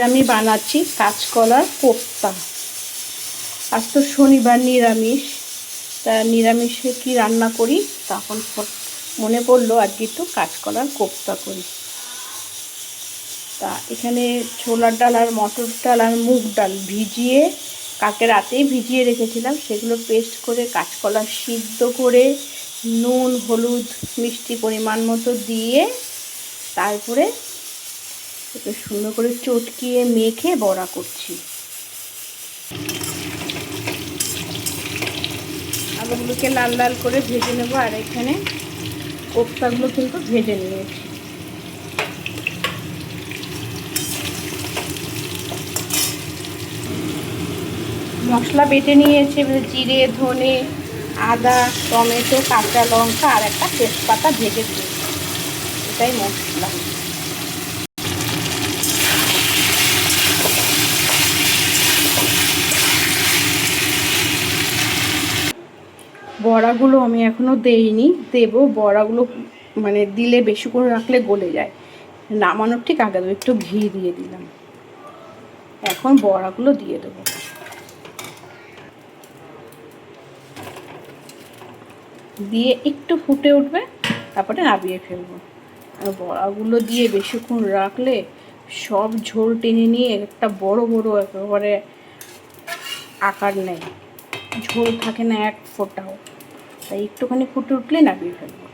আমি বানাচ্ছি কাঁচকলার কোপ্তা। আজ তো শনিবার, নিরামিষ। তা নিরামিষে কি রান্না করি, তখন মনে পড়লো আজকে একটু কাঁচকলার কোপ্তা করি। তা এখানে ছোলার ডাল আর মটর ডাল আর মুগ ডাল ভিজিয়ে কালকে রাতেই ভিজিয়ে রেখেছিলাম। সেগুলো পেস্ট করে কাঁচকলা সিদ্ধ করে নুন, হলুদ, মিষ্টি পরিমাণ মতো দিয়ে তারপরে একটু সুন্দর করে চটকিয়ে মেখে বড়া করছি। আলুগুলোকে লাল লাল করে ভেজে নেবো। আর এখানে কোপ্তাগুলো কিন্তু ভেজে নিয়েছি। মশলা বেটে নিয়েছি, জিরে, ধনে, আদা, টমেটো, কাঁচা লঙ্কা আর একটা তেজপাতা ভেজে দিয়েছি। এটাই মশলা। বড়াগুলো আমি এখনও দেইনি, দেবো। বড়াগুলো মানে দিলে বেশি করে রাখলে গলে যায়। নামানোর ঠিক আগে দেবো, একটু ঘি দিয়ে দিলাম। এখন বড়াগুলো দিয়ে দেবো। দিয়ে একটু ফুটে উঠবে, তারপরে নামিয়ে ফেলবো। আর বড়াগুলো দিয়ে বেশিক্ষণ রাখলে সব ঝোল টেনে নিয়ে একটা বড় বড় একেবারে আকার নেয়, ঝোল থাকে না এক ফোঁটাও। তাই একটুখানি ফুটে উঠলে নামিয়ে ফেলবো।